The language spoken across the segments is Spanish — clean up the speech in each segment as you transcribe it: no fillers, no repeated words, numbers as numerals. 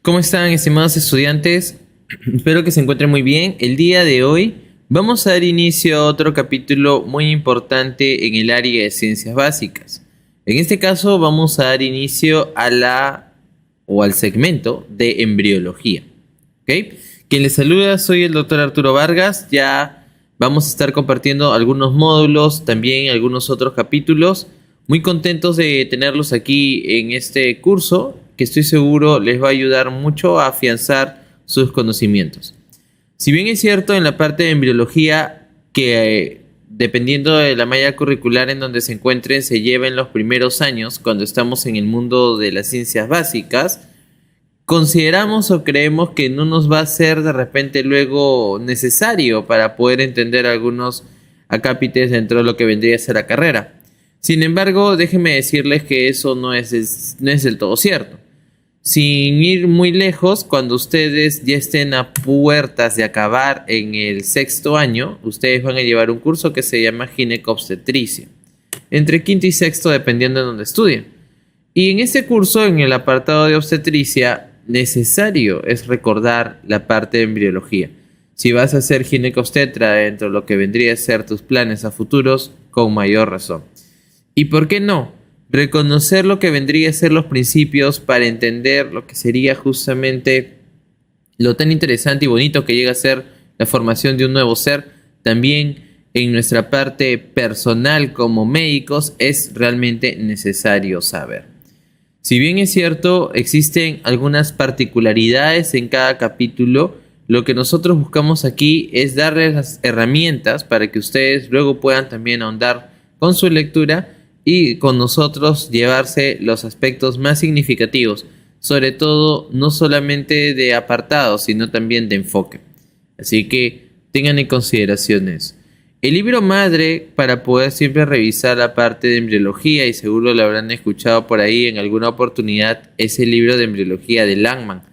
¿Cómo están, estimados estudiantes? Espero que se encuentren muy bien. El día de hoy vamos a dar inicio a otro capítulo muy importante en el área de ciencias básicas. En este caso vamos a dar inicio al segmento de embriología. ¿Ok? Quien les saluda, soy el doctor Arturo Vargas. Ya vamos a estar compartiendo algunos módulos, también algunos otros capítulos. Muy contentos de tenerlos aquí en este curso, que estoy seguro les va a ayudar mucho a afianzar sus conocimientos. Si bien es cierto en la parte de embriología que dependiendo de la malla curricular en donde se encuentren se lleva en los primeros años cuando estamos en el mundo de las ciencias básicas, consideramos o creemos que no nos va a ser de repente luego necesario para poder entender algunos acápites dentro de lo que vendría a ser la carrera. Sin embargo, déjenme decirles que eso no es del todo cierto. Sin ir muy lejos, cuando ustedes ya estén a puertas de acabar en el sexto año, ustedes van a llevar un curso que se llama ginecobstetricia, entre quinto y sexto dependiendo de donde estudien. Y en este curso, en el apartado de obstetricia, necesario es recordar la parte de embriología. Si vas a ser ginecobstetra dentro de lo que vendría a ser tus planes a futuros, con mayor razón. ¿Y por qué no? Reconocer lo que vendría a ser los principios para entender lo que sería justamente lo tan interesante y bonito que llega a ser la formación de un nuevo ser. También en nuestra parte personal como médicos es realmente necesario saber. Si bien es cierto, existen algunas particularidades en cada capítulo, lo que nosotros buscamos aquí es darles las herramientas para que ustedes luego puedan también ahondar con su lectura y con nosotros llevarse los aspectos más significativos, sobre todo no solamente de apartados, sino también de enfoque. Así que tengan en consideración eso. El libro madre para poder siempre revisar la parte de embriología, y seguro lo habrán escuchado por ahí en alguna oportunidad, es el libro de embriología de Langman.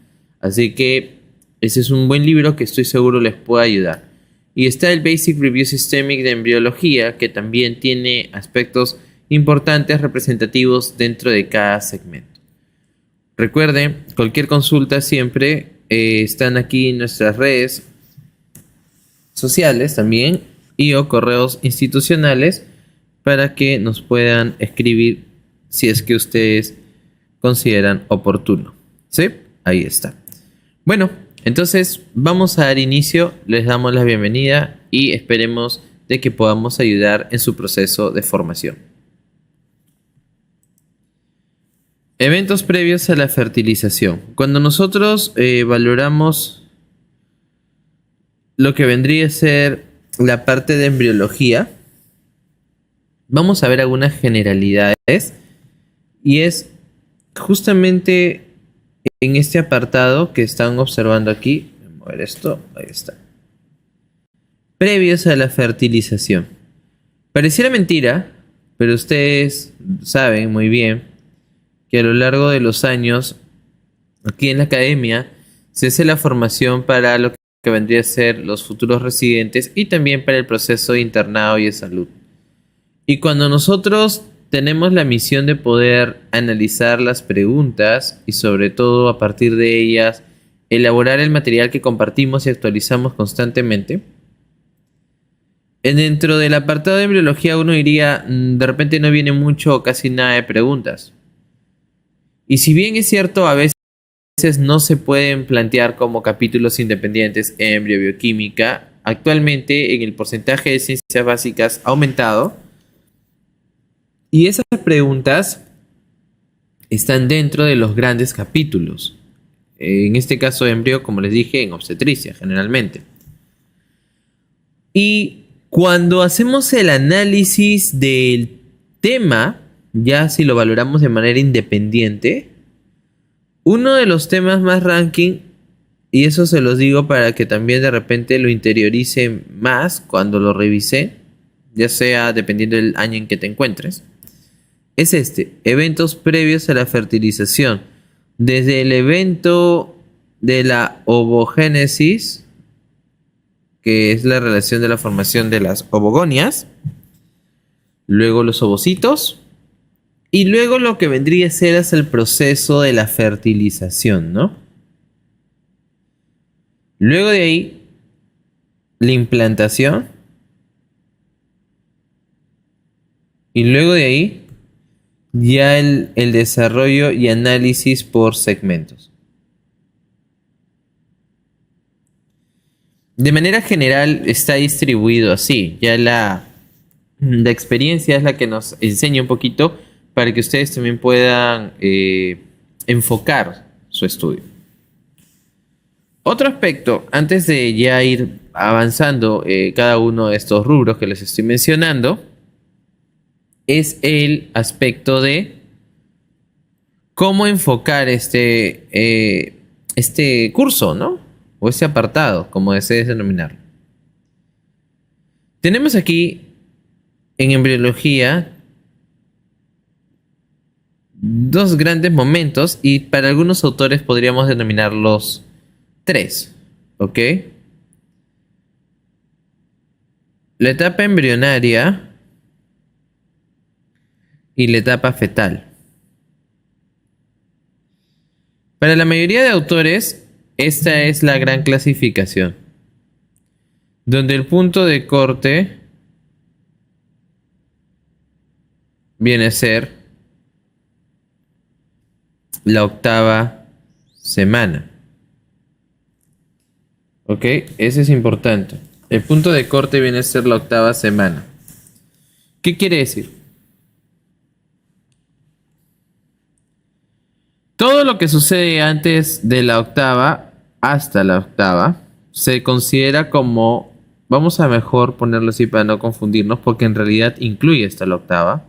Así que ese es un buen libro que estoy seguro les puede ayudar. Y está el Basic Review Systemic de embriología, que también tiene aspectos importantes representativos dentro de cada segmento. Recuerden, cualquier consulta siempre están aquí en nuestras redes sociales también y o correos institucionales para que nos puedan escribir si es que ustedes consideran oportuno. ¿Sí? Ahí está. Bueno, entonces vamos a dar inicio, les damos la bienvenida y esperemos de que podamos ayudar en su proceso de formación. Eventos previos a la fertilización. Cuando nosotros valoramos lo que vendría a ser la parte de embriología, vamos a ver algunas generalidades y es justamente en este apartado que están observando aquí. Voy a mover esto, ahí está. Previos a la fertilización. Pareciera mentira, pero ustedes saben muy bien que a lo largo de los años, aquí en la academia, se hace la formación para lo que vendría a ser los futuros residentes y también para el proceso de internado y de salud. Y cuando nosotros tenemos la misión de poder analizar las preguntas y sobre todo a partir de ellas elaborar el material que compartimos y actualizamos constantemente, dentro del apartado de embriología uno diría, de repente no viene mucho o casi nada de preguntas. Y si bien es cierto, a veces no se pueden plantear como capítulos independientes en embriobioquímica, actualmente en el porcentaje de ciencias básicas ha aumentado. Y esas preguntas están dentro de los grandes capítulos. En este caso de embrión, como les dije, en obstetricia generalmente. Y cuando hacemos el análisis del tema, ya si lo valoramos de manera independiente, uno de los temas más ranking, y eso se los digo para que también de repente lo interioricen más cuando lo revise, ya sea dependiendo del año en que te encuentres, es eventos previos a la fertilización, desde el evento de la ovogénesis, que es la relación de la formación de las ovogonias, luego los ovocitos, y luego lo que vendría a ser es el proceso de la fertilización, ¿no? Luego de ahí, la implantación. Y luego de ahí, ya el desarrollo y análisis por segmentos. De manera general está distribuido así. Ya la experiencia es la que nos enseña un poquito para que ustedes también puedan enfocar su estudio. Otro aspecto, antes de ya ir avanzando cada uno de estos rubros que les estoy mencionando, es el aspecto de cómo enfocar este curso, ¿no? O ese apartado, como desees denominarlo. Tenemos aquí en embriología dos grandes momentos y para algunos autores podríamos denominarlos tres, ¿ok? La etapa embrionaria y la etapa fetal. Para la mayoría de autores, esta es la gran clasificación, donde el punto de corte viene a ser la octava semana. ¿Ok? Eso es importante. El punto de corte viene a ser la octava semana. ¿Qué quiere decir? Todo lo que sucede antes de la octava hasta la octava se considera como, vamos a mejor ponerlo así para no confundirnos, porque en realidad incluye hasta la octava.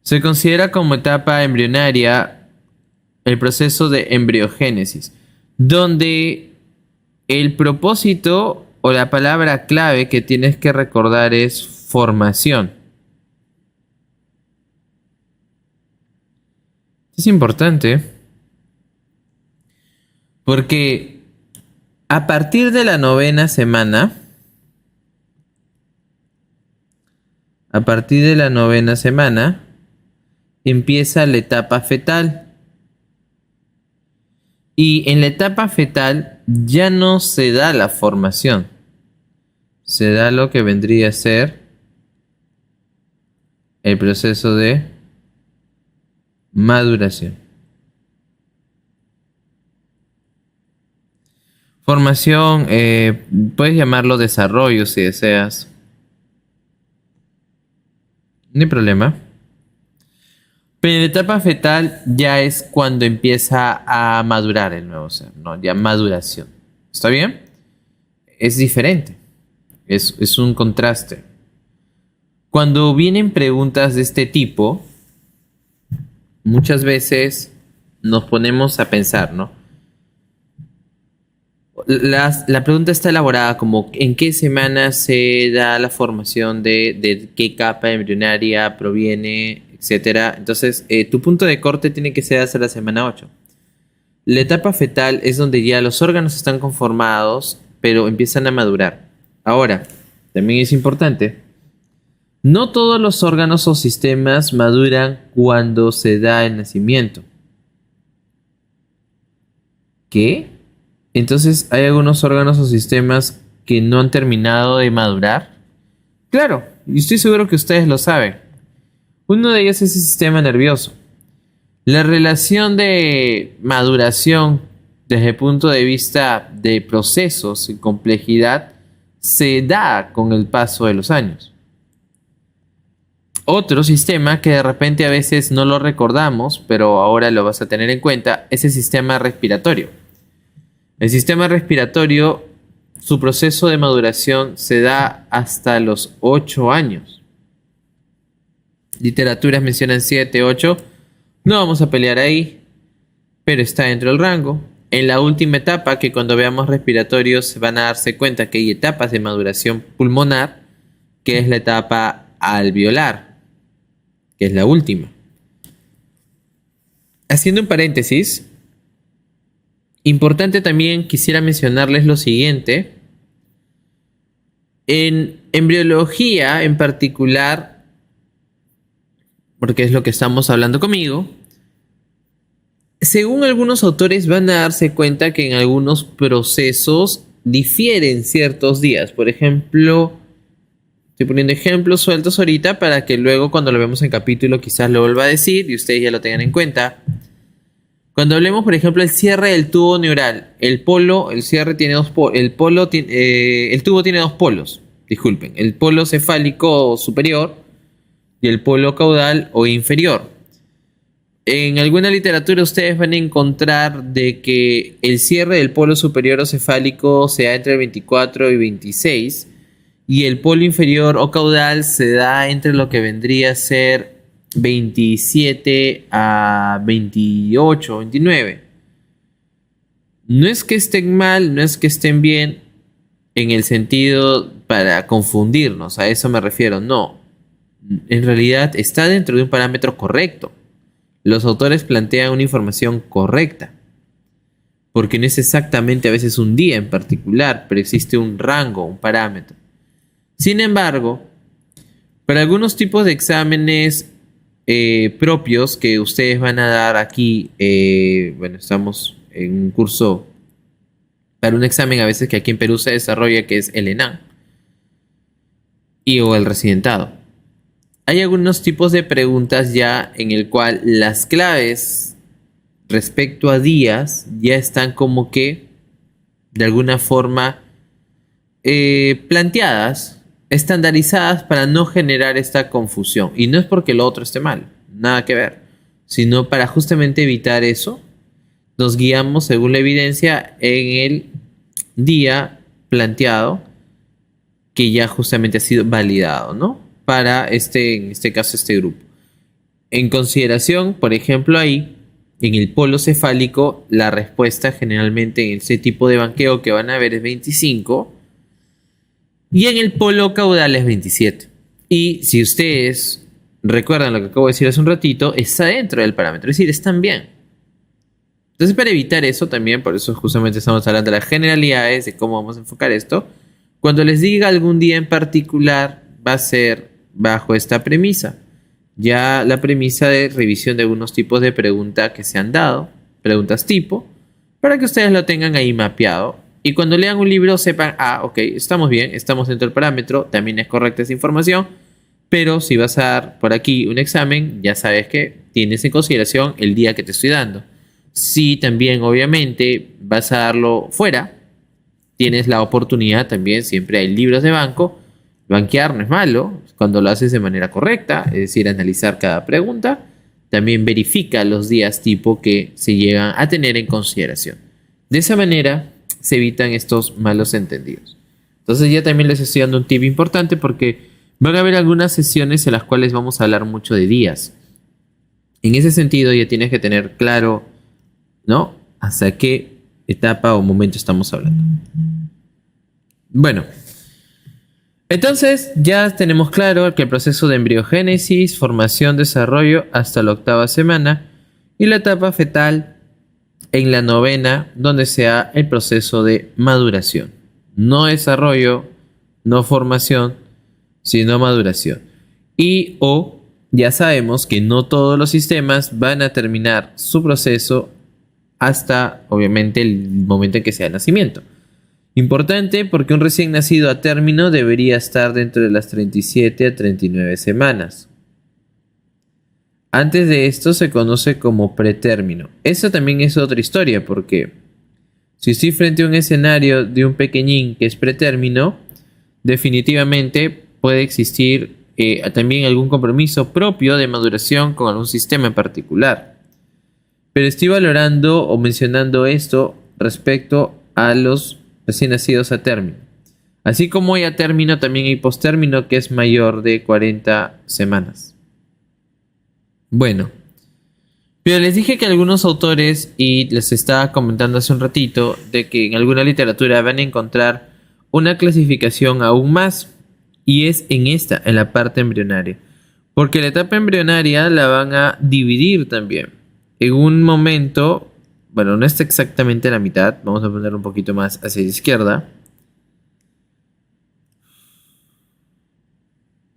Se considera como etapa embrionaria el proceso de embriogénesis, donde el propósito o la palabra clave que tienes que recordar es formación. Es importante porque a partir de la novena semana, empieza la etapa fetal. Y en la etapa fetal ya no se da la formación. Se da lo que vendría a ser el proceso de maduración. Formación, puedes llamarlo desarrollo si deseas. No hay problema. Pero en la etapa fetal ya es cuando empieza a madurar el nuevo ser, ¿no? Ya maduración. ¿Está bien? Es diferente. Es un contraste. Cuando vienen preguntas de este tipo, muchas veces nos ponemos a pensar, ¿no? La pregunta está elaborada como ¿en qué semana se da la formación de qué capa embrionaria proviene, etcétera? Entonces, tu punto de corte tiene que ser hasta la semana 8. La etapa fetal es donde ya los órganos están conformados, pero empiezan a madurar. Ahora, también es importante, no todos los órganos o sistemas maduran cuando se da el nacimiento. ¿Qué? Entonces, ¿hay algunos órganos o sistemas que no han terminado de madurar? Claro, y estoy seguro que ustedes lo saben. Uno de ellos es el sistema nervioso. La relación de maduración desde el punto de vista de procesos y complejidad se da con el paso de los años. Otro sistema que de repente a veces no lo recordamos, pero ahora lo vas a tener en cuenta, es el sistema respiratorio. El sistema respiratorio, su proceso de maduración se da hasta los 8 años. Literaturas mencionan 7, 8. No vamos a pelear ahí, pero está dentro del rango. En la última etapa, que cuando veamos respiratorios van a darse cuenta que hay etapas de maduración pulmonar, que es la etapa alveolar, que es la última. Haciendo un paréntesis, importante también quisiera mencionarles lo siguiente. En embriología en particular, porque es lo que estamos hablando conmigo, según algunos autores van a darse cuenta que en algunos procesos difieren ciertos días. Por ejemplo, estoy poniendo ejemplos sueltos ahorita para que luego cuando lo vemos en capítulo quizás lo vuelva a decir y ustedes ya lo tengan en cuenta. Cuando hablemos, por ejemplo, el cierre del tubo neural, el cierre tiene dos polos, el tubo tiene dos polos, disculpen, el polo cefálico superior y el polo caudal o inferior. En alguna literatura ustedes van a encontrar de que el cierre del polo superior o cefálico se da entre el 24 y 26 y el polo inferior o caudal se da entre lo que vendría a ser 27 a 28, 29. No es que estén mal, no es que estén bien en el sentido para confundirnos, a eso me refiero, no. En realidad está dentro de un parámetro correcto. Los autores plantean una información correcta, porque no es exactamente a veces un día en particular, pero existe un rango, un parámetro. Sin embargo, para algunos tipos de exámenes propios que ustedes van a dar aquí, bueno, estamos en un curso para un examen a veces que aquí en Perú se desarrolla, que es el ENAM o el residentado. Hay algunos tipos de preguntas ya en el cual las claves respecto a días ya están como que de alguna forma planteadas, estandarizadas para no generar esta confusión. Y no es porque lo otro esté mal, nada que ver, sino para justamente evitar eso, nos guiamos según la evidencia en el día planteado que ya justamente ha sido validado, ¿no? Para en este caso, este grupo. En consideración, por ejemplo, ahí, en el polo cefálico, la respuesta generalmente en ese tipo de banqueo que van a ver es 25 y en el polo caudal es 27. Y si ustedes recuerdan lo que acabo de decir hace un ratito, está dentro del parámetro, es decir, están bien. Entonces, para evitar eso también, por eso justamente estamos hablando de las generalidades, de cómo vamos a enfocar esto, cuando les diga algún día en particular, va a ser bajo esta premisa. Ya la premisa de revisión de algunos tipos de preguntas que se han dado, preguntas tipo, para que ustedes lo tengan ahí mapeado. Y cuando lean un libro sepan, ok, estamos bien, estamos dentro del parámetro, también es correcta esa información, pero si vas a dar por aquí un examen, ya sabes que tienes en consideración el día que te estoy dando. Si también, obviamente, vas a darlo fuera, tienes la oportunidad también, siempre hay libros de banco. Banquear no es malo cuando lo haces de manera correcta, es decir, analizar cada pregunta. También verifica los días tipo que se llegan a tener en consideración. De esa manera se evitan estos malos entendidos. Entonces ya también les estoy dando un tip importante porque van a haber algunas sesiones en las cuales vamos a hablar mucho de días. En ese sentido ya tienes que tener claro, ¿no? Hasta qué etapa o momento estamos hablando. Bueno. Entonces ya tenemos claro que el proceso de embriogénesis, formación, desarrollo hasta la 8ª semana y la etapa fetal en la 9ª donde se da el proceso de maduración. No desarrollo, no formación, sino maduración. Y ya sabemos que no todos los sistemas van a terminar su proceso hasta obviamente el momento en que sea el nacimiento. Importante porque un recién nacido a término debería estar dentro de las 37 a 39 semanas. Antes de esto se conoce como pretérmino. Eso también es otra historia porque si estoy frente a un escenario de un pequeñín que es pretérmino, definitivamente puede existir también algún compromiso propio de maduración con algún sistema en particular. Pero estoy valorando o mencionando esto respecto a los recién nacidos a término. Así como hay a término, también hay postérmino que es mayor de 40 semanas. Bueno, pero les dije que algunos autores, y les estaba comentando hace un ratito, de que en alguna literatura van a encontrar una clasificación aún más, y es en la parte embrionaria. Porque la etapa embrionaria la van a dividir también. En un momento, bueno, no está exactamente a la mitad. Vamos a poner un poquito más hacia la izquierda.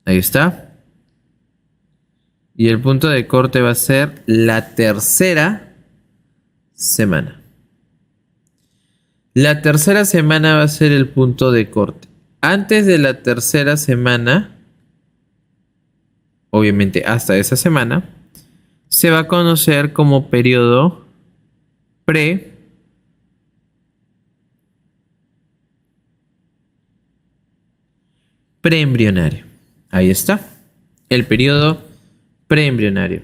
Ahí está. Y el punto de corte va a ser la 3ª semana. La tercera semana va a ser el punto de corte. Antes de la tercera semana, obviamente hasta esa semana, se va a conocer como periodo preembrionario. Ahí está. El periodo preembrionario.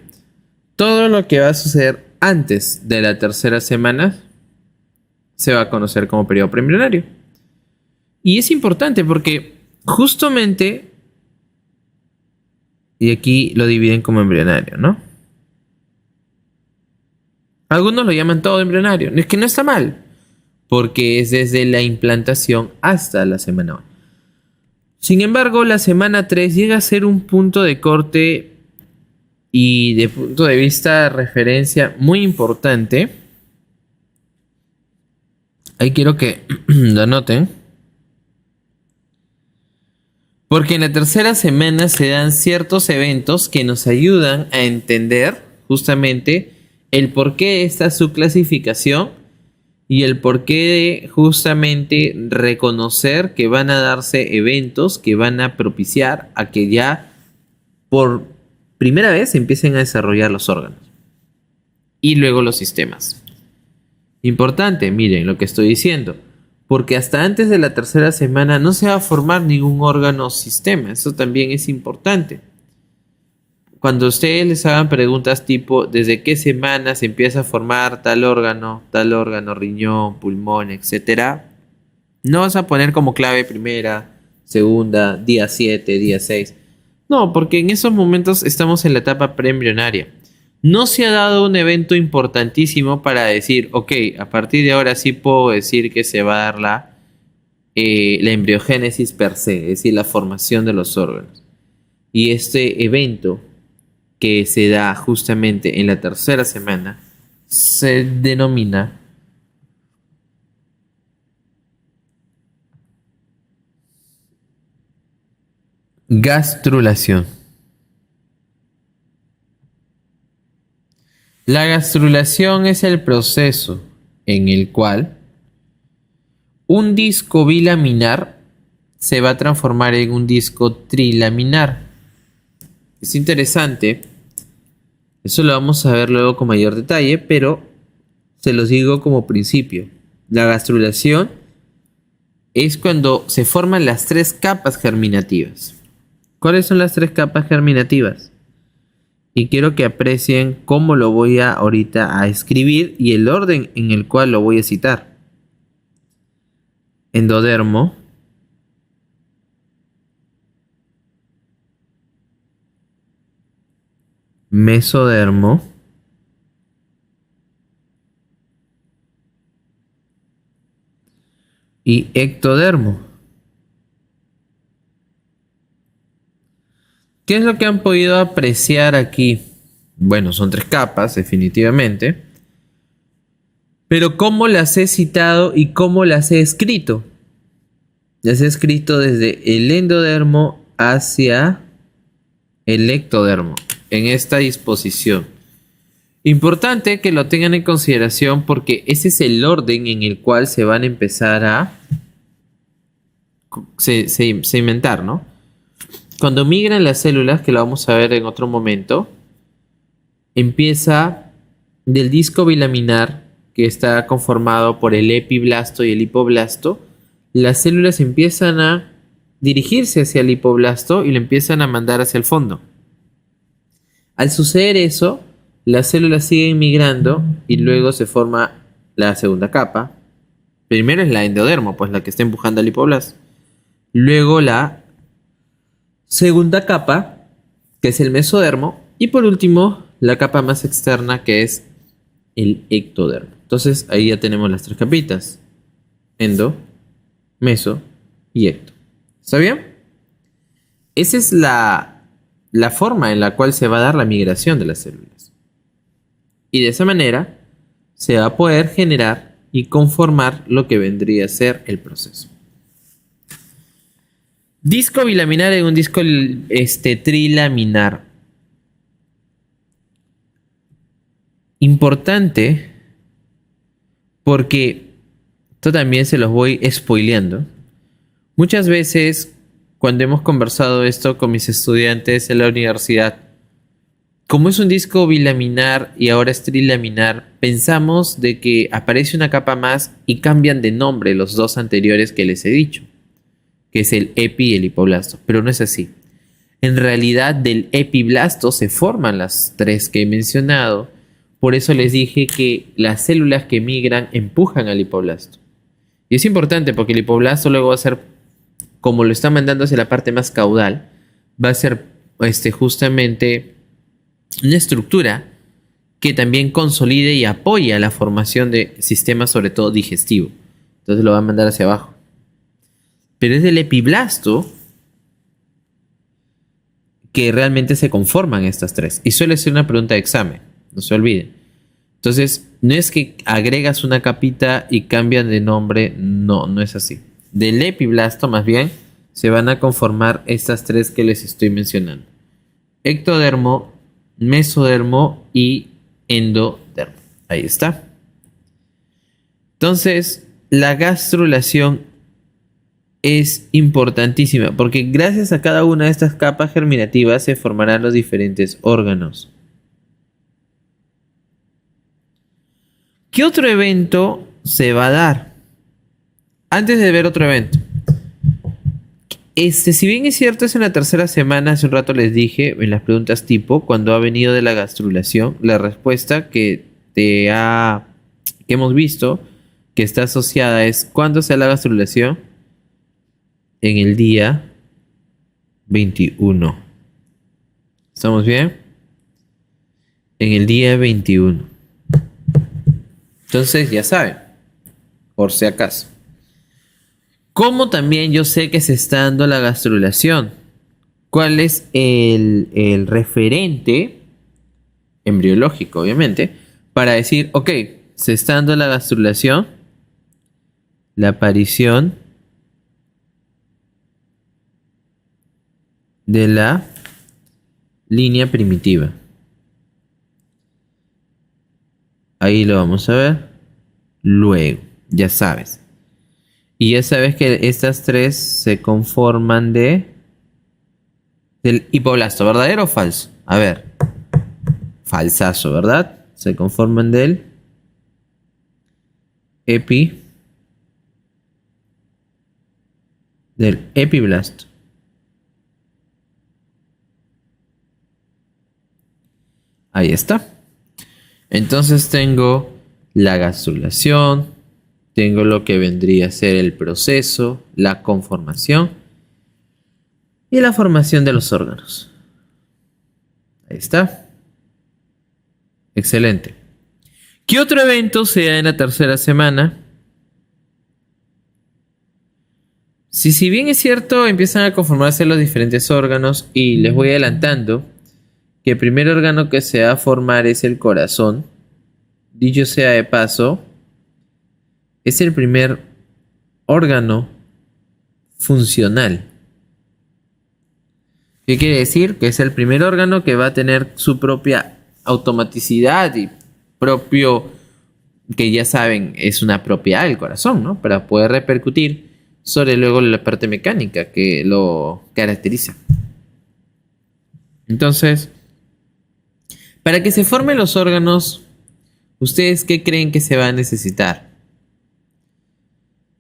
Todo lo que va a suceder antes de la tercera semana se va a conocer como periodo preembrionario. Y es importante porque justamente, y aquí lo dividen como embrionario, ¿no? Algunos lo llaman todo embrionario. Es que no está mal, porque es desde la implantación hasta la semana 1. Sin embargo, la semana 3 llega a ser un punto de corte y de punto de vista de referencia muy importante. Ahí quiero que lo anoten. Porque en la tercera semana se dan ciertos eventos que nos ayudan a entender justamente el porqué de esta subclasificación y el porqué de justamente reconocer que van a darse eventos que van a propiciar a que ya por primera vez se empiecen a desarrollar los órganos y luego los sistemas. Importante, miren lo que estoy diciendo. Porque hasta antes de la tercera semana no se va a formar ningún órgano o sistema. Eso también es importante. Cuando ustedes les hagan preguntas tipo ¿desde qué semana se empieza a formar tal órgano, riñón, pulmón, etcétera? No vas a poner como clave primera, segunda, día 7, día 6. No, porque en esos momentos estamos en la etapa preembrionaria. No se ha dado un evento importantísimo para decir, ok, a partir de ahora sí puedo decir que se va a dar la embriogénesis per se, es decir, la formación de los órganos. Y este evento que se da justamente en la tercera semana se denomina gastrulación. La gastrulación es el proceso en el cual un disco bilaminar se va a transformar en un disco trilaminar. Es interesante, eso lo vamos a ver luego con mayor detalle, pero se los digo como principio. La gastrulación es cuando se forman las 3 capas germinativas. ¿Cuáles son las 3 capas germinativas? Y quiero que aprecien cómo lo voy a ahorita a escribir y el orden en el cual lo voy a citar. Endodermo, mesodermo, y ectodermo. ¿Qué es lo que han podido apreciar aquí? Bueno, son 3 capas, definitivamente. Pero ¿cómo las he citado y cómo las he escrito? Las he escrito desde el endodermo hacia el ectodermo, en esta disposición. Importante que lo tengan en consideración porque ese es el orden en el cual se van a empezar a segmentar, ¿no? Cuando migran las células, que lo vamos a ver en otro momento, empieza del disco bilaminar que está conformado por el epiblasto y el hipoblasto. Las células empiezan a dirigirse hacia el hipoblasto y lo empiezan a mandar hacia el fondo. Al suceder eso, las células siguen migrando y luego se forma la segunda capa. Primero es la endodermo, pues la que está empujando al hipoblasto. Luego la segunda capa, que es el mesodermo. Y por último, la capa más externa, que es el ectodermo. Entonces ahí ya tenemos las 3 capitas. Endo, meso y ecto. ¿Está bien? Esa es la forma en la cual se va a dar la migración de las células. Y de esa manera se va a poder generar y conformar lo que vendría a ser el proceso. Disco bilaminar en un disco trilaminar. Importante Porque esto también se los voy spoileando. Muchas veces, cuando hemos conversado esto con mis estudiantes en la universidad, como es un disco bilaminar y ahora es trilaminar, pensamos de que aparece una capa más y cambian de nombre los dos anteriores que les he dicho, que es el epi y el hipoblasto, pero no es así. En realidad del epiblasto se forman las tres que he mencionado, por eso les dije que las células que migran empujan al hipoblasto. Y es importante porque el hipoblasto luego va a ser, como lo está mandando hacia la parte más caudal, va a ser justamente una estructura que también consolide y apoya la formación de sistemas, sobre todo digestivo. Entonces lo va a mandar hacia abajo. Pero es del epiblasto que realmente se conforman estas tres. Y suele ser una pregunta de examen, no se olviden. Entonces, no es que agregas una capita y cambian de nombre, no es así. Del epiblasto, más bien, se van a conformar estas tres que les estoy mencionando: ectodermo, mesodermo y endodermo. Ahí está. Entonces, la gastrulación es importantísima porque gracias a cada una de estas capas germinativas se formarán los diferentes órganos. ¿Qué otro evento se va a dar? Antes de ver otro evento. Si bien es cierto, es en la tercera semana, hace un rato les dije en las preguntas tipo, cuando ha venido de la gastrulación, la respuesta que hemos visto que está asociada es: ¿cuándo sea la gastrulación? En el día 21. ¿Estamos bien? En el día 21. Entonces ya saben, por si acaso. ¿Cómo también yo sé que se está dando la gastrulación? ¿Cuál es el referente embriológico, obviamente, para decir, ok, se está dando la gastrulación? La aparición de la línea primitiva. Ahí lo vamos a ver luego, ya sabes. Y ya sabes que estas tres se conforman del hipoblasto, ¿verdadero o falso? A ver, falsazo, ¿verdad? Se conforman del epiblasto. Ahí está. Entonces tengo la gastrulación, tengo lo que vendría a ser el proceso, la conformación y la formación de los órganos. Ahí está. Excelente. ¿Qué otro evento se da en la tercera semana? Si bien es cierto, empiezan a conformarse los diferentes órganos y les voy adelantando que el primer órgano que se va a formar es el corazón. Dicho sea de paso, es el primer órgano funcional. ¿Qué quiere decir? Que es el primer órgano que va a tener su propia automaticidad y propio, que ya saben, es una propiedad del corazón, ¿no? Para poder repercutir sobre luego la parte mecánica que lo caracteriza. Entonces, para que se formen los órganos, ¿ustedes qué creen que se va a necesitar?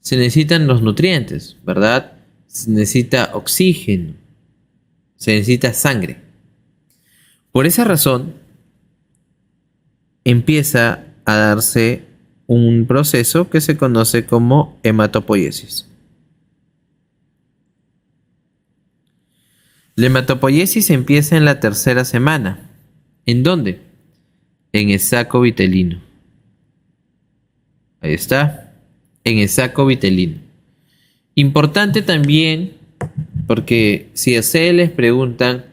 Se necesitan los nutrientes, ¿verdad? Se necesita oxígeno, se necesita sangre. Por esa razón, empieza a darse un proceso que se conoce como hematopoiesis. La hematopoiesis empieza en la tercera semana. ¿En dónde? En el saco vitelino. Ahí está. En el saco vitelino. Importante también, porque si a ustedes les preguntan,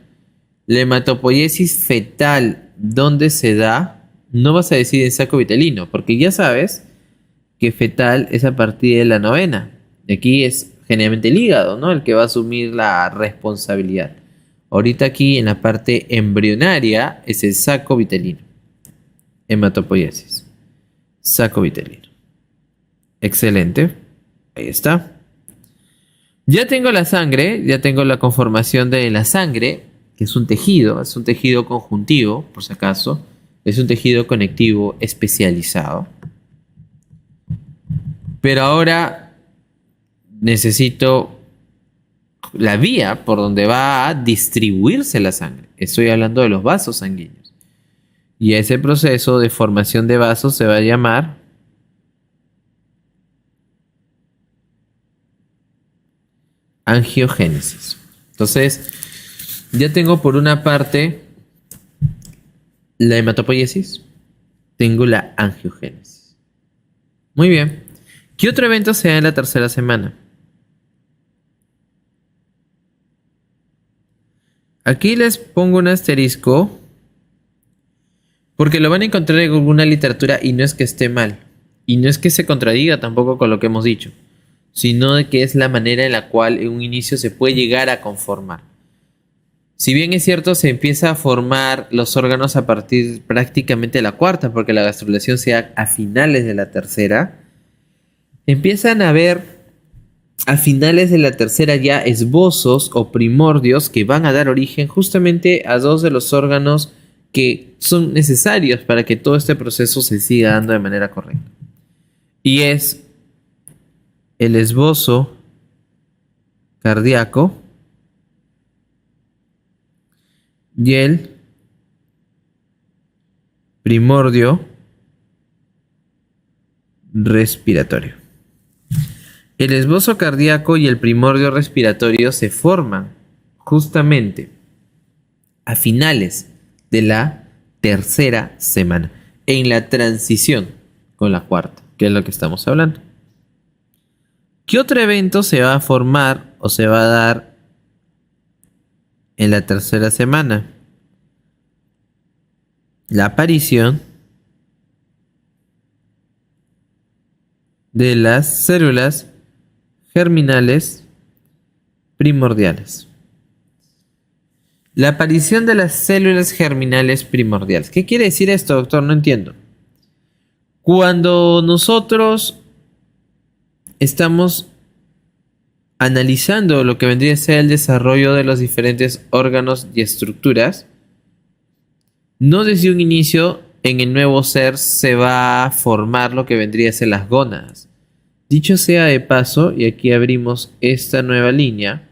la hematopoiesis fetal, ¿dónde se da? No vas a decir en saco vitelino, porque ya sabes que fetal es a partir de la novena. Aquí es generalmente el hígado, ¿no? El que va a asumir la responsabilidad. Ahorita aquí en la parte embrionaria es el saco vitelino. Hematopoiesis. Saco vitelino. Excelente. Ahí está. Ya tengo la sangre, ya tengo la conformación de la sangre, que es un tejido conjuntivo, por si acaso. Es un tejido conectivo especializado. Pero ahora necesito la vía por donde va a distribuirse la sangre. Estoy hablando de los vasos sanguíneos. Y ese proceso de formación de vasos se va a llamar angiogénesis. Entonces, ya tengo por una parte la hematopoiesis, tengo la angiogénesis. Muy bien. ¿Qué otro evento se da en la tercera semana? Aquí les pongo un asterisco porque lo van a encontrar en alguna literatura y no es que esté mal. Y no es que se contradiga tampoco con lo que hemos dicho, sino de que es la manera en la cual en un inicio se puede llegar a conformar. Si bien es cierto, se empieza a formar los órganos a partir prácticamente de la cuarta, porque la gastrulación se da a finales de la tercera, empiezan a ver a finales de la tercera ya esbozos o primordios que van a dar origen justamente a dos de los órganos que son necesarios para que todo este proceso se siga dando de manera correcta. Y es el esbozo cardíaco y el primordio respiratorio. El esbozo cardíaco y el primordio respiratorio se forman justamente a finales de la tercera semana, en la transición con la cuarta, que es lo que estamos hablando. ¿Qué otro evento se va a formar o se va a dar en la tercera semana? La aparición de las células germinales primordiales. La aparición de las células germinales primordiales. ¿Qué quiere decir esto, doctor? No entiendo. Cuando nosotros estamos analizando lo que vendría a ser el desarrollo de los diferentes órganos y estructuras, no desde un inicio en el nuevo ser se va a formar lo que vendría a ser las gónadas. Dicho sea de paso, y aquí abrimos esta nueva línea,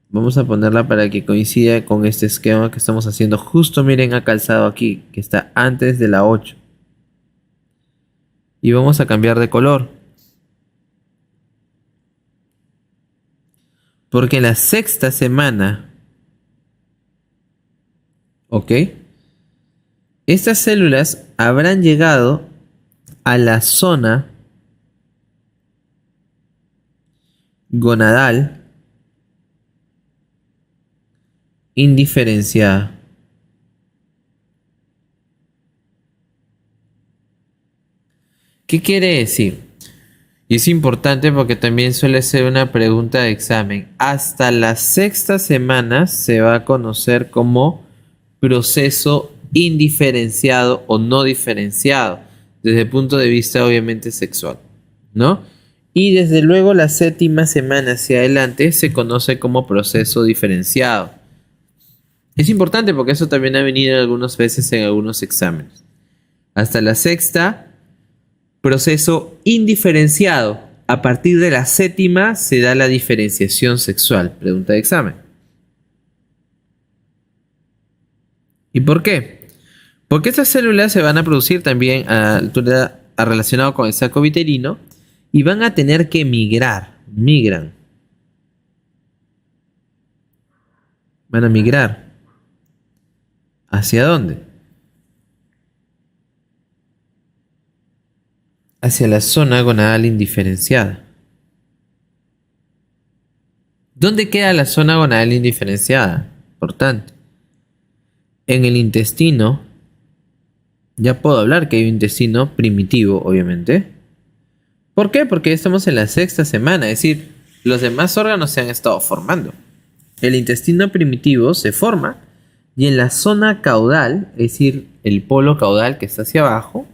vamos a ponerla para que coincida con este esquema que estamos haciendo. Justo miren, ha calzado aquí, que está antes de la 8. Y vamos a cambiar de color. Porque en la sexta semana, ¿ok? Estas células habrán llegado a la zona gonadal indiferenciada. ¿Qué quiere decir? Y es importante porque también suele ser una pregunta de examen. Hasta la sexta semana se va a conocer como proceso indiferenciado o no diferenciado, desde el punto de vista obviamente sexual, ¿no? Y desde luego la séptima semana hacia adelante se conoce como proceso diferenciado. Es importante porque eso también ha venido algunas veces en algunos exámenes. Hasta la sexta, proceso indiferenciado. A partir de la séptima se da la diferenciación sexual. Pregunta de examen. ¿Y por qué? Porque estas células se van a producir también a altura relacionado con el saco vitelino y van a tener que migran. Van a migrar. ¿Hacia dónde? Hacia la zona gonadal indiferenciada. ¿Dónde queda la zona gonadal indiferenciada? Importante. En el intestino, ya puedo hablar que hay un intestino primitivo, obviamente. ¿Por qué? Porque estamos en la sexta semana, es decir, los demás órganos se han estado formando. El intestino primitivo se forma y en la zona caudal, es decir, el polo caudal que está hacia abajo,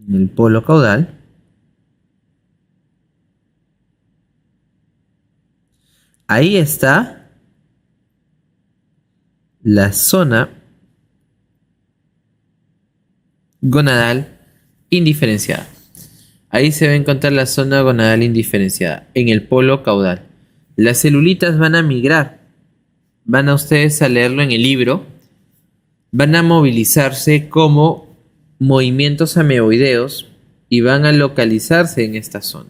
en el polo caudal. Ahí está la zona gonadal indiferenciada. Ahí se va a encontrar la zona gonadal indiferenciada, en el polo caudal. Las celulitas van a migrar, van a ustedes a leerlo en el libro, van a movilizarse como movimientos ameboideos y van a localizarse en esta zona.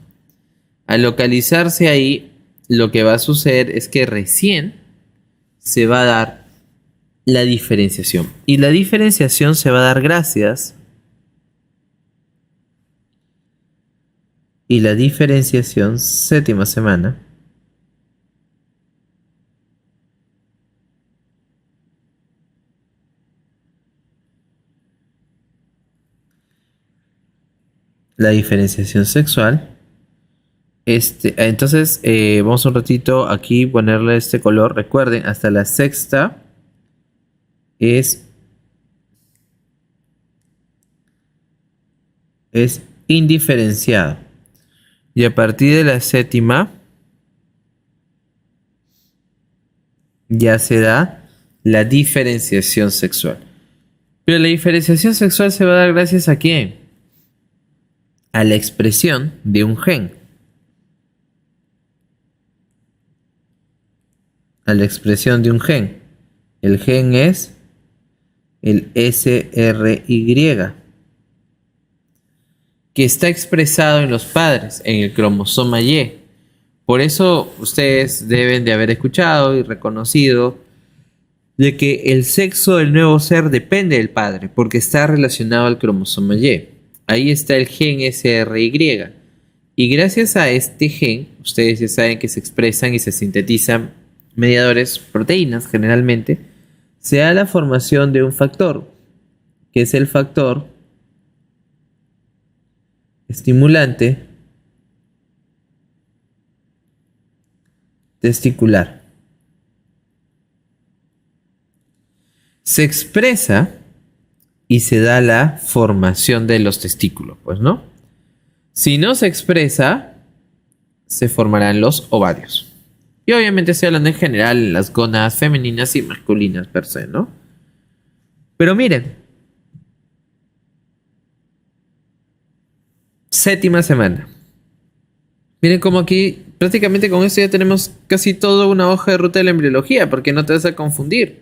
Al localizarse ahí, lo que va a suceder es que recién se va a dar la diferenciación. Y la diferenciación se va a dar gracias. Y la diferenciación, séptima semana. La diferenciación sexual. Entonces, vamos un ratito aquí ponerle este color. Recuerden, hasta la sexta es indiferenciado. Y a partir de la séptima ya se da la diferenciación sexual. Pero la diferenciación sexual se va a dar gracias a quién? A la expresión de un gen. A la expresión de un gen. El gen es el SRY, que está expresado en los padres, en el cromosoma Y. Por eso ustedes deben de haber escuchado y reconocido de que el sexo del nuevo ser depende del padre, porque está relacionado al cromosoma Y. Ahí está el gen SRY. Y gracias a este gen, ustedes ya saben que se expresan y se sintetizan mediadores, proteínas generalmente, se da la formación de un factor, que es el factor estimulante testicular. Se expresa y se da la formación de los testículos, pues, ¿no? Si no se expresa, se formarán los ovarios. Y obviamente estoy hablando en general las gónadas femeninas y masculinas per se, ¿no? Pero miren, séptima semana. Miren como aquí prácticamente con esto ya tenemos casi toda una hoja de ruta de la embriología, porque no te vas a confundir.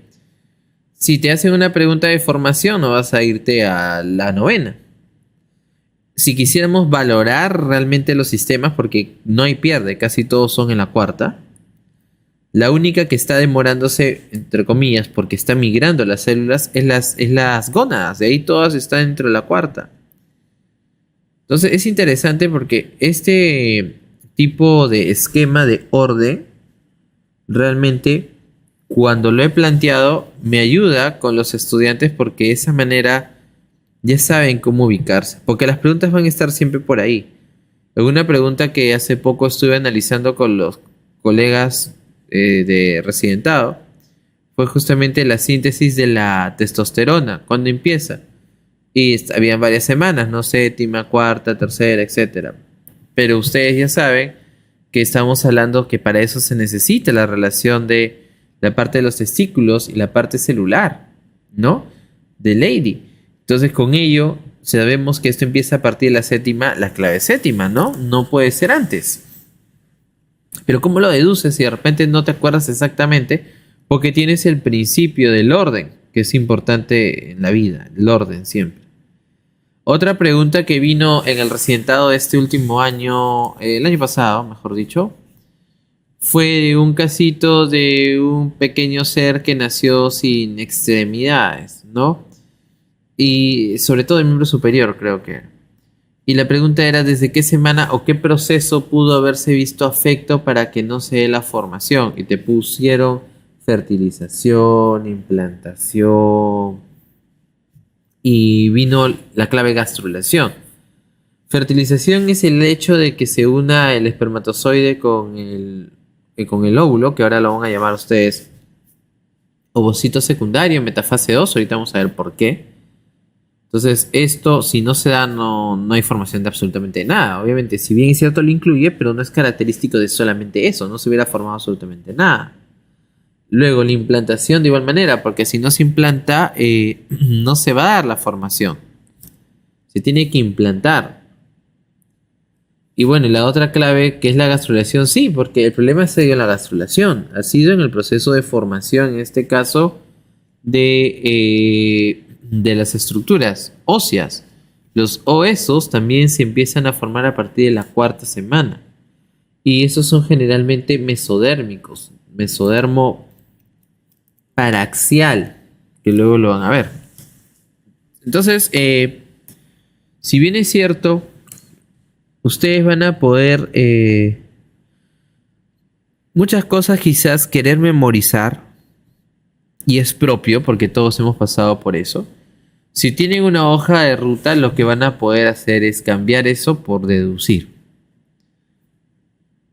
Si te hacen una pregunta de formación, no vas a irte a la novena. Si quisiéramos valorar realmente los sistemas, porque no hay pierde, casi todos son en la cuarta. La única que está demorándose, entre comillas, porque está migrando las células, es las gónadas. De ahí todas están dentro de la cuarta. Entonces es interesante porque este tipo de esquema de orden, realmente cuando lo he planteado, me ayuda con los estudiantes porque de esa manera ya saben cómo ubicarse. Porque las preguntas van a estar siempre por ahí. Alguna pregunta que hace poco estuve analizando con los colegas de residentado fue justamente la síntesis de la testosterona. ¿Cuándo empieza? Y habían varias semanas, no séptima, cuarta, tercera, etcétera. Pero ustedes ya saben que estamos hablando que para eso se necesita la relación de la parte de los testículos y la parte celular, ¿no? De Lady. Entonces con ello sabemos que esto empieza a partir de la séptima, la clave séptima, ¿no? No puede ser antes. Pero ¿cómo lo deduces si de repente no te acuerdas exactamente? Porque tienes el principio del orden, que es importante en la vida, el orden siempre. Otra pregunta que vino en el residentado de este último año, el año pasado, mejor dicho, fue un casito de un pequeño ser que nació sin extremidades, ¿no? Y sobre todo el miembro superior, creo que. Y la pregunta era desde qué semana o qué proceso pudo haberse visto afecto para que no se dé la formación. Y te pusieron fertilización, implantación y vino la clave gastrulación. Fertilización es el hecho de que se una el espermatozoide con el óvulo, que ahora lo van a llamar ustedes ovocito secundario, metafase 2, ahorita vamos a ver por qué. Entonces, esto, si no se da, no hay formación de absolutamente nada. Obviamente, si bien es cierto, lo incluye, pero no es característico de solamente eso. No se hubiera formado absolutamente nada. Luego, la implantación de igual manera, porque si no se implanta, no se va a dar la formación. Se tiene que implantar. Y bueno, y la otra clave, que es la gastrulación, sí, porque el problema se dio en la gastrulación. Ha sido en el proceso de formación, en este caso, de las estructuras óseas. Los huesos también se empiezan a formar a partir de la cuarta semana. Y esos son generalmente mesodérmicos. Mesodermo paraxial, que luego lo van a ver. Entonces, si bien es cierto, ustedes van a poder muchas cosas quizás querer memorizar, y es propio porque todos hemos pasado por eso. Si tienen una hoja de ruta, lo que van a poder hacer es cambiar eso por deducir.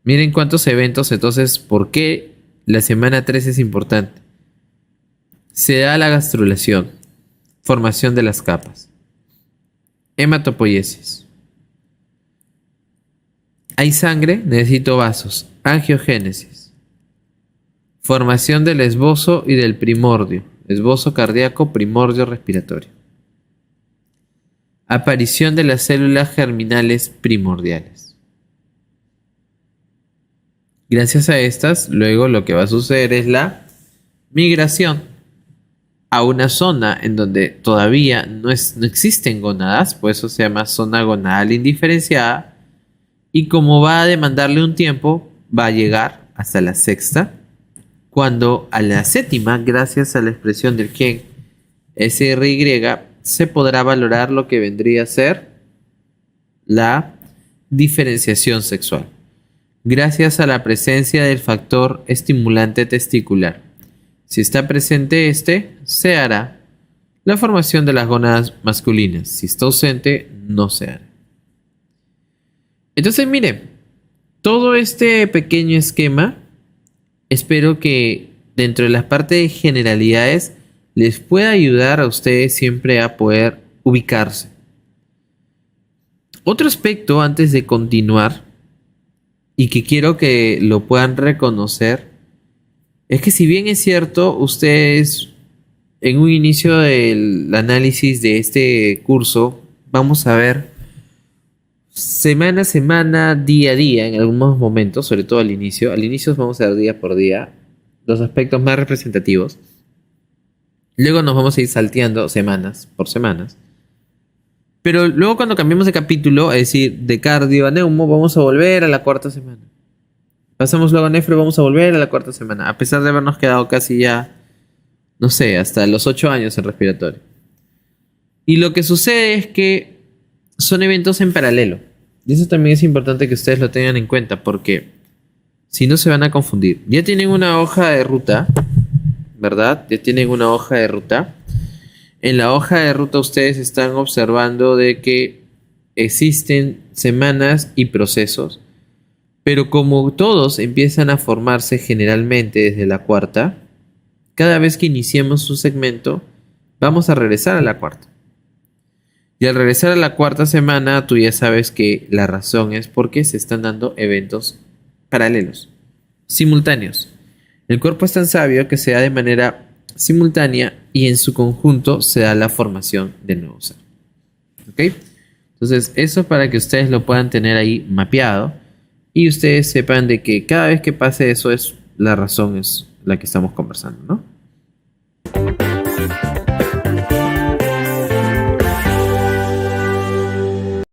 Miren cuántos eventos, entonces, ¿por qué la semana 3 es importante? Se da la gastrulación, formación de las capas, hematopoiesis. Hay sangre, necesito vasos, angiogénesis, formación del esbozo y del primordio, esbozo cardíaco, primordio respiratorio. Aparición de las células germinales primordiales. Gracias a estas, luego lo que va a suceder es la migración a una zona en donde todavía no existen gónadas, por eso se llama zona gonadal indiferenciada, y como va a demandarle un tiempo, va a llegar hasta la sexta, cuando a la séptima, gracias a la expresión del gen SRY, se podrá valorar lo que vendría a ser la diferenciación sexual, gracias a la presencia del factor estimulante testicular. Si está presente este, se hará la formación de las gónadas masculinas. Si está ausente, no se hará. Entonces, miren, todo este pequeño esquema, espero que dentro de las partes de generalidades les pueda ayudar a ustedes siempre a poder ubicarse. Otro aspecto antes de continuar, y que quiero que lo puedan reconocer, es que si bien es cierto, ustedes en un inicio del análisis de este curso, vamos a ver semana a semana, día a día, en algunos momentos, sobre todo al inicio. Al inicio vamos a ver día por día los aspectos más representativos. Luego nos vamos a ir salteando semanas por semanas. Pero luego cuando cambiemos de capítulo, es decir, de cardio a neumo, vamos a volver a la cuarta semana. Pasamos luego a nefro, vamos a volver a la cuarta semana. A pesar de habernos quedado casi ya, no sé, hasta los 8 años en respiratorio. Y lo que sucede es que son eventos en paralelo. Y eso también es importante que ustedes lo tengan en cuenta, porque si no se van a confundir. Ya tienen una hoja de ruta, ¿verdad? Ya tienen una hoja de ruta. En la hoja de ruta ustedes están observando de que existen semanas y procesos, pero como todos empiezan a formarse generalmente desde la cuarta, cada vez que iniciemos un segmento, vamos a regresar a la cuarta. Y al regresar a la cuarta semana, tú ya sabes que la razón es porque se están dando eventos paralelos, simultáneos. El cuerpo es tan sabio que se da de manera simultánea y en su conjunto se da la formación del nuevo ser. ¿Ok? Entonces, eso para que ustedes lo puedan tener ahí mapeado y ustedes sepan de que cada vez que pase eso, la razón es la que estamos conversando, ¿no?